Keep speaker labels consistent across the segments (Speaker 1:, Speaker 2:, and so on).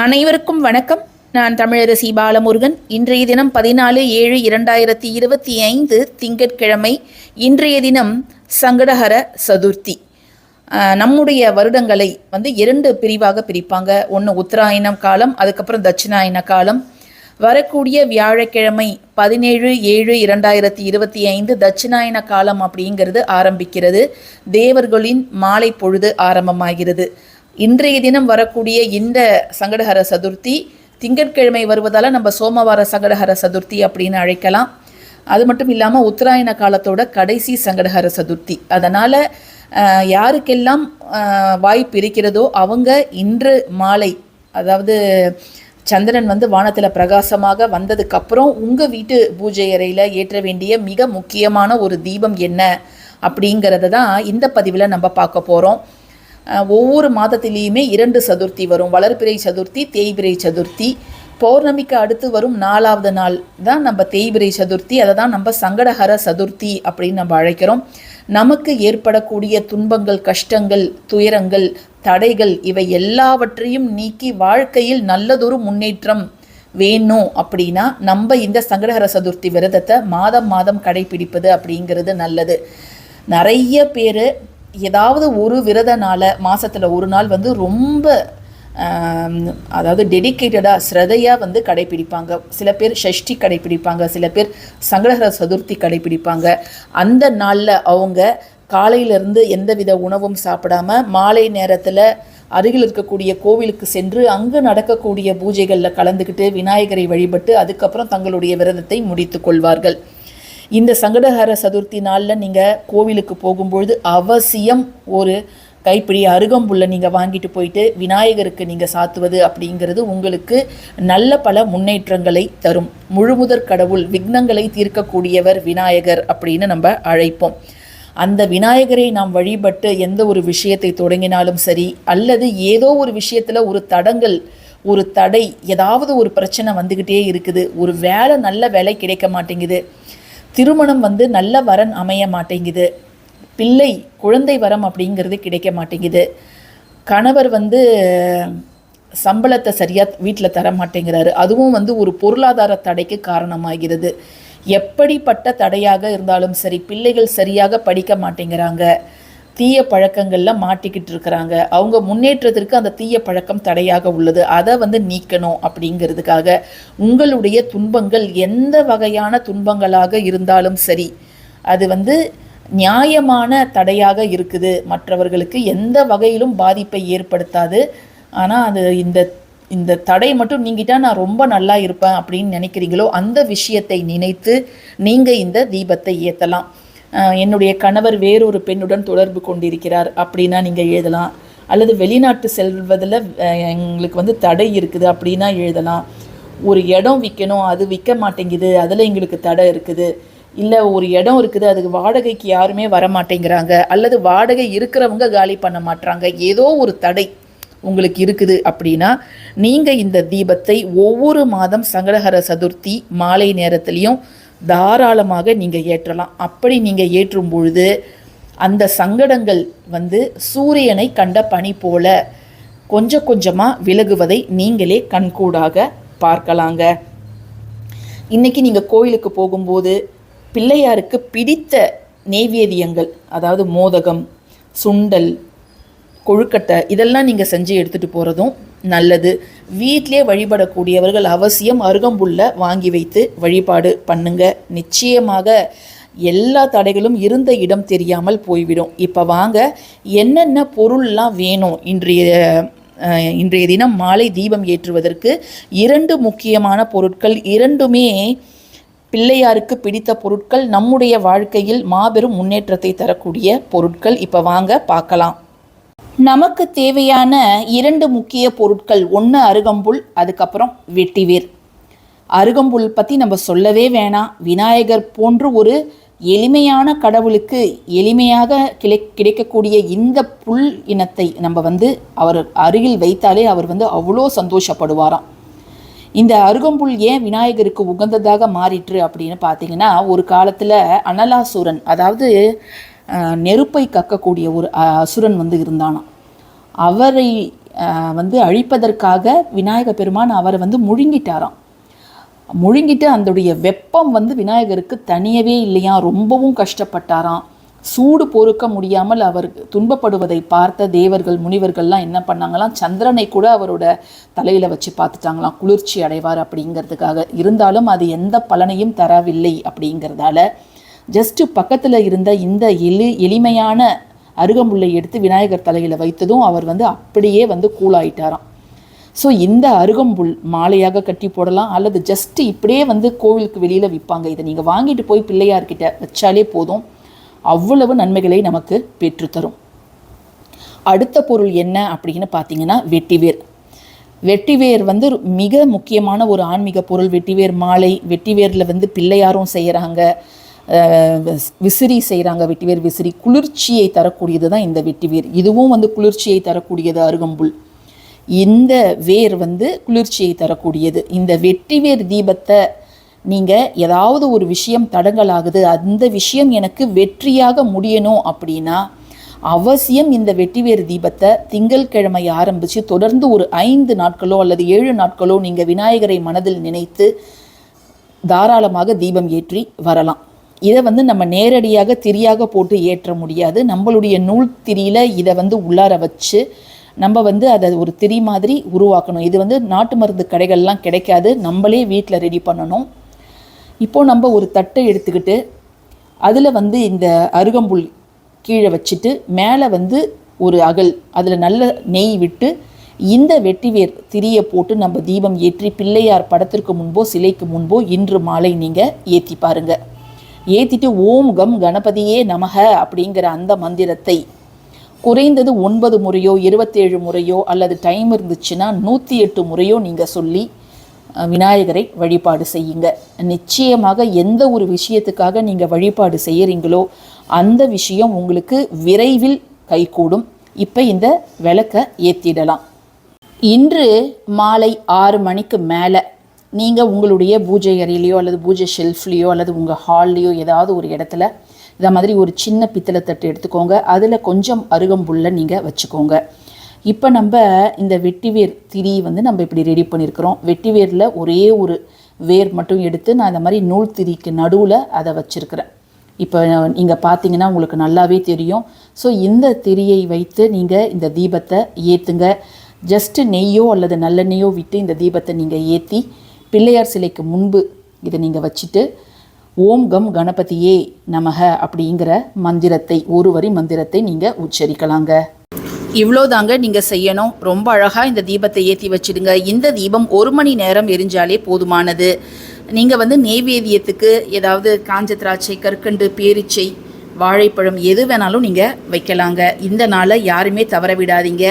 Speaker 1: அனைவருக்கும் வணக்கம். நான் தமிழரசி பாலமுருகன். இன்றைய தினம் 14/7/2025 திங்கட்கிழமை. இன்றைய தினம் சங்கடஹர சதுர்த்தி. நம்முடைய வருடங்களை இரண்டு பிரிவாக பிரிப்பாங்க. ஒன்று உத்தராயணம் காலம், அதுக்கப்புறம் தட்சிணாயன காலம். வரக்கூடிய வியாழக்கிழமை 17/7/2025 தட்சிணாயன காலம் அப்படிங்கிறது ஆரம்பிக்கிறது. தேவர்களின் மாலை பொழுது ஆரம்பமாகிறது. இன்றைய தினம் வரக்கூடிய இந்த சங்கடஹர சதுர்த்தி திங்கட்கிழமை வருவதால் நம்ம சோமவார சங்கடஹர சதுர்த்தி அப்படின்னு அழைக்கலாம். அது மட்டும் இல்லாமல் உத்தராயண காலத்தோட கடைசி சங்கடஹர சதுர்த்தி. அதனால் யாருக்கெல்லாம் வாய்ப்பு இருக்கிறதோ அவங்க இன்று மாலை, அதாவது சந்திரன் வானத்தில் பிரகாசமாக வந்ததுக்கப்புறம் உங்கள் வீட்டு பூஜை அறையில் ஏற்ற வேண்டிய மிக முக்கியமான ஒரு தீபம் என்ன அப்படிங்கிறத தான் இந்த பதிவில் நம்ம பார்க்க போகிறோம். ஒவ்வொரு மாதத்திலேயுமே 2 சதுர்த்தி வரும். வளர்பிறை சதுர்த்தி, தேய்பிறை சதுர்த்தி. பௌர்ணமிக்கு அடுத்து வரும் 4வது நாள் தான் நம்ம தேய்பிறை சதுர்த்தி. அதை தான் நம்ம சங்கடஹர சதுர்த்தி அப்படின்னு நம்ம அழைக்கிறோம். நமக்கு ஏற்படக்கூடிய துன்பங்கள், கஷ்டங்கள், துயரங்கள், தடைகள் இவை எல்லாவற்றையும் நீக்கி வாழ்க்கையில் நல்லதொரு முன்னேற்றம் வேணும் அப்படின்னா நம்ம இந்த சங்கடஹர சதுர்த்தி விரதத்தை மாதம் கடைபிடிப்பது அப்படிங்கிறது நல்லது. நிறைய பேர் ஏதாவது ஒரு விரத நாளை மாதத்தில் ஒரு நாள் ரொம்ப அதாவது டெடிக்கேட்டடாக ஸ்ரதையாக கடைப்பிடிப்பாங்க. சில பேர் ஷஷ்டி கடைப்பிடிப்பாங்க, சில பேர் சங்கடஹர சதுர்த்தி கடைப்பிடிப்பாங்க. அந்த நாளில் அவங்க காலையிலேருந்து எந்தவித உணவும் சாப்பிடாம மாலை நேரத்தில் அருகில் இருக்கக்கூடிய கோவிலுக்கு சென்று அங்கு நடக்கக்கூடிய பூஜைகளில் கலந்துக்கிட்டு விநாயகரை வழிபட்டு அதுக்கப்புறம் தங்களுடைய விரதத்தை முடித்து கொள்வார்கள். இந்த சங்கடஹர சதுர்த்தி நாளில் நீங்கள் கோவிலுக்கு போகும்பொழுது அவசியம் ஒரு கைப்பிடி அருகம்புல்லை நீங்கள் வாங்கிட்டு போயிட்டு விநாயகருக்கு நீங்கள் சாத்துவது அப்படிங்கிறது உங்களுக்கு நல்ல பல முன்னேற்றங்களை தரும். முழுமுதற் கடவுள், விக்னங்களை தீர்க்கக்கூடியவர் விநாயகர் அப்படின்னு நம்ம அழைப்போம். அந்த விநாயகரை நாம் வழிபட்டு எந்த ஒரு விஷயத்தை தொடங்கினாலும் சரி, அல்லது ஏதோ ஒரு விஷயத்தில் ஒரு தடங்கள், ஒரு தடை, ஏதாவது ஒரு பிரச்சனை வந்துக்கிட்டே இருக்குது, ஒரு வேலை நல்ல வேலை கிடைக்க மாட்டேங்குது, திருமணம் நல்ல வரன் அமைய மாட்டேங்குது, குழந்தை வரம் அப்படிங்கிறது கிடைக்க மாட்டேங்குது, கணவர் சம்பளத்தை சரியாக வீட்டில் தர மாட்டேங்கிறாரு, அதுவும் ஒரு பொருளாதார தடைக்கு காரணமாகிறது. எப்படிப்பட்ட தடையாக இருந்தாலும் சரி, பிள்ளைகள் சரியாக படிக்க மாட்டேங்கிறாங்க, தீய பழக்கங்களில் மாட்டிக்கிட்டு இருக்கிறாங்க, அவங்க முன்னேற்றத்திற்கு அந்த தீய பழக்கம் தடையாக உள்ளது, அதை நீக்கணும் அப்படிங்கிறதுக்காக உங்களுடைய துன்பங்கள் எந்த வகையான துன்பங்களாக இருந்தாலும் சரி, அது நியாயமான தடையாக இருக்குது, மற்றவர்களுக்கு எந்த வகையிலும் பாதிப்பை ஏற்படுத்தாது. ஆனால் அது இந்த தடை மட்டும் நீங்கிட்டா நான் ரொம்ப நல்லா இருப்பேன் அப்படின்னு நினைக்கிறீங்களோ அந்த விஷயத்தை நினைத்து நீங்கள் இந்த தீபத்தை ஏற்றலாம். என்னுடைய கணவர் வேறொரு பெண்ணுடன் தொடர்பு கொண்டிருக்கிறார் அப்படின்னா நீங்கள் எழுதலாம். அல்லது வெளிநாட்டு செல்வதில் எங்களுக்கு தடை இருக்குது அப்படின்னா எழுதலாம். ஒரு இடம் விற்கணும், அது விற்க மாட்டேங்குது, அதில் எங்களுக்கு தடை இருக்குது. இல்லை ஒரு இடம் இருக்குது, அதுக்கு வாடகைக்கு யாருமே வர மாட்டேங்கிறாங்க, அல்லது வாடகை இருக்கிறவங்க காலி பண்ண மாட்டாங்க, ஏதோ ஒரு தடை உங்களுக்கு இருக்குது அப்படின்னா நீங்கள் இந்த தீபத்தை ஒவ்வொரு மாதம் சங்கடஹர சதுர்த்தி மாலை நேரத்துலேயும் தாராளமாக நீங்கள் ஏற்றலாம். அப்படி நீங்கள் ஏற்றும் பொழுது அந்த சங்கடங்கள் சூரியனை கண்ட பனி போல கொஞ்சம் கொஞ்சமாக விலகுவதை நீங்களே கண்கூடாக பார்க்கலாங்க. இன்றைக்கி நீங்கள் கோயிலுக்கு போகும்போது பிள்ளையாருக்கு பிடித்த நெய்வேத்தியங்கள், அதாவது மோதகம், சுண்டல், கொழுக்கட்டை, இதெல்லாம் நீங்கள் செஞ்சு எடுத்துகிட்டு போகிறதும் நல்லது. வீட்டிலே வழிபடக்கூடியவர்கள் அவசியம் அருகம்புல்லை வாங்கி வைத்து வழிபாடு பண்ணுங்க. நிச்சயமாக எல்லா தடைகளும் இருந்த இடம் தெரியாமல் போய்விடும். இப்போ வாங்க என்னென்ன பொருள்லாம் வேணும் இன்றைய தினம் மாலை தீபம் ஏற்றுவதற்கு. 2 முக்கியமான பொருட்கள், 2மே பிள்ளையாருக்கு பிடித்த பொருட்கள், நம்முடைய வாழ்க்கையில் மாபெரும் முன்னேற்றத்தை தரக்கூடிய பொருட்கள். இப்போ வாங்க பார்க்கலாம். நமக்கு தேவையான 2 முக்கிய பொருட்கள், ஒன்று அருகம்புல், அதுக்கப்புறம் வெட்டிவேர். அருகம்புல் பற்றி நம்ம சொல்லவே வேணாம். விநாயகர் போன்று ஒரு எளிமையான கடவுளுக்கு எளிமையாக கிடைக்கக்கூடிய இந்த புல் இனத்தை நம்ம அவர் அருகில் வைத்தாலே அவர் அவ்வளோ சந்தோஷப்படுவாராம். இந்த அருகம்புல் ஏன் விநாயகருக்கு உகந்ததாக மாறிற்று அப்படின்னு பார்த்தீங்கன்னா, ஒரு காலத்தில் அனலாசுரன், அதாவது நெருப்பை கக்கக்கூடிய ஒரு அசுரன் இருந்தானாம். அவரை வந்து அழிப்பதற்காக விநாயக பெருமான் அவரை வந்து முழுங்கிட்டாராம். முழுங்கிட்டு அதோடைய வெப்பம் வந்து விநாயகருக்கு தனியவே இல்லையா, ரொம்பவும் கஷ்டப்பட்டாராம். சூடு பொறுக்க முடியாமல் அவர் துன்பப்படுவதை பார்த்த தேவர்கள் முனிவர்கள்லாம் என்ன பண்ணாங்களாம், சந்திரனை கூட அவரோட தலையில் வச்சு பார்த்துட்டாங்களாம் குளிர்ச்சி அடைவார் அப்படிங்கிறதுக்காக. இருந்தாலும் அது எந்த பலனையும் தரவில்லை அப்படிங்கிறதால ஜஸ்ட்டு பக்கத்தில் இருந்த இந்த எளிமையான அருகம்புல்லை எடுத்து விநாயகர் தலையில் வைத்ததும் அவர் வந்து அப்படியே வந்து கூலாயிட்டாராம். ஸோ இந்த அருகம்புல் மாலையாக கட்டி போடலாம், அல்லது ஜஸ்ட்டு இப்படியே வந்து கோவிலுக்கு வெளியில் விற்பாங்க. இதை நீங்கள் வாங்கிட்டு போய் பிள்ளையார்கிட்ட வச்சாலே போதும், அவ்வளவு நன்மைகளை நமக்கு பெற்றுத்தரும். அடுத்த பொருள் என்ன அப்படின்னு பார்த்தீங்கன்னா வெட்டிவேர். வெட்டிவேர் வந்து மிக முக்கியமான ஒரு ஆன்மீக பொருள். வெட்டிவேர் மாலை, வெட்டிவேரில் வந்து பிள்ளையாரும் செய்கிறாங்க, விசிறி செய்கிறாங்க. வெட்டிவேர் விசிறி குளிர்ச்சியை தரக்கூடியது தான் இந்த வெட்டிவேர். இதுவும் வந்து குளிர்ச்சியை தரக்கூடியது அருகம்புல். இந்த வேர் வந்து குளிர்ச்சியை தரக்கூடியது. இந்த வெட்டிவேர் தீபத்தை நீங்கள் ஏதாவது ஒரு விஷயம் தடங்கலாகுது, அந்த விஷயம் எனக்கு வெற்றியாக முடியணும் அப்படின்னா அவசியம் இந்த வெட்டிவேர் தீபத்தை திங்கட்கிழமை ஆரம்பித்து தொடர்ந்து ஒரு 5 நாட்களோ அல்லது 7 நாட்களோ நீங்கள் விநாயகரை மனதில் நினைத்து தாராளமாக தீபம் ஏற்றி வரலாம். இதை வந்து நம்ம நேரடியாக திரியாக போட்டு ஏற்ற முடியாது. நம்மளுடைய நூல் திரியில் இதை வந்து உள்ளார வச்சு நம்ம வந்து அதை ஒரு திரி மாதிரி உருவாக்கணும். இது வந்து நாட்டு மருந்து கடைகள்லாம் கிடைக்காது, நம்மளே வீட்டில் ரெடி பண்ணணும். இப்போது நம்ம ஒரு தட்டை எடுத்துக்கிட்டு அதில் வந்து இந்த அருகம்புல் கீழே வச்சுட்டு மேலே வந்து ஒரு அகல், அதில் நல்ல நெய் விட்டு இந்த வெட்டிவேர் திரியை போட்டு நம்ம தீபம் ஏற்றி பிள்ளையார் படத்திற்கு முன்போ சிலைக்கு முன்போ இன்று மாலை நீங்கள் ஏற்றி பாருங்கள். ஏற்றிட்டு ஓம் கம் கணபதியே நமக அப்படிங்கிற அந்த மந்திரத்தை குறைந்தது 9 முறையோ 27 முறையோ அல்லது டைம் இருந்துச்சுன்னா 108 முறையோ நீங்கள் சொல்லி விநாயகரை வழிபாடு செய்யுங்க. நிச்சயமாக எந்த ஒரு விஷயத்துக்காக நீங்கள் வழிபாடு செய்கிறீங்களோ அந்த விஷயம் உங்களுக்கு விரைவில் கைகூடும். இப்போ இந்த விளக்கை ஏற்றிடலாம். இன்று மாலை 6 மணிக்கு மேலே நீங்கள் உங்களுடைய பூஜை அறையிலையோ அல்லது பூஜை ஷெல்ஃப்லேயோ அல்லது உங்கள் ஹால்லையோ ஏதாவது ஒரு இடத்துல இதை மாதிரி ஒரு சின்ன பித்தளை தட்டு எடுத்துக்கோங்க, அதில் கொஞ்சம் அருகம்புல்லை நீங்கள் வச்சுக்கோங்க. இப்போ நம்ம இந்த வெட்டிவேர் திரி வந்து நம்ம இப்படி ரெடி பண்ணியிருக்கிறோம். வெட்டிவேரில் ஒரே ஒரு வேர் மட்டும் எடுத்து நான் இந்த மாதிரி நூல் திரிக்கு நடுவில் அதை வச்சுருக்கிறேன். இப்போ நீங்கள் பார்த்தீங்கன்னா உங்களுக்கு நல்லாவே தெரியும். ஸோ இந்த திரியை வைத்து நீங்கள் இந்த தீபத்தை ஏற்றுங்க. ஜஸ்ட்டு நெய்யோ அல்லது நல்லெண்ணெய்யோ விட்டு இந்த தீபத்தை நீங்கள் ஏற்றி பிள்ளையார் சிலைக்கு முன்பு இதை நீங்கள் வச்சுட்டு ஓம் கம் கணபதியே நமக அப்படிங்கிற மந்திரத்தை, ஒரு வரி மந்திரத்தை நீங்கள் உச்சரிக்கலாங்க. இவ்வளோதாங்க நீங்கள் செய்யணும். ரொம்ப அழகாக இந்த தீபத்தை ஏற்றி வச்சுடுங்க. இந்த தீபம் 1 மணி நேரம் எரிஞ்சாலே போதுமானது. நீங்கள் வந்து நெய்வேத்தியத்துக்கு ஏதாவது காஞ்ச திராட்சை, கற்கண்டு, பேரிச்சை, வாழைப்பழம் எது வேணாலும் நீங்கள் வைக்கலாங்க. இந்த நாளை யாருமே தவற விடாதீங்க.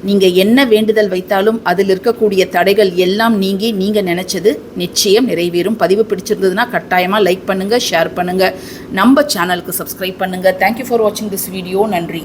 Speaker 1: நீங்கள் என்ன வேண்டுதல் வைத்தாலும் அதில் இருக்கக்கூடிய தடைகள் எல்லாம் நீங்கி நீங்கள் நினச்சது நிச்சயம் நிறைவேறும். பதிவு பிடிச்சிருந்ததுன்னா கட்டாயமாக லைக் பண்ணுங்கள், ஷேர் பண்ணுங்கள், நம்ம சேனலுக்கு சப்ஸ்கிரைப் பண்ணுங்கள். தேங்க்யூ ஃபார் வாட்சிங் திஸ் வீடியோ. நன்றி.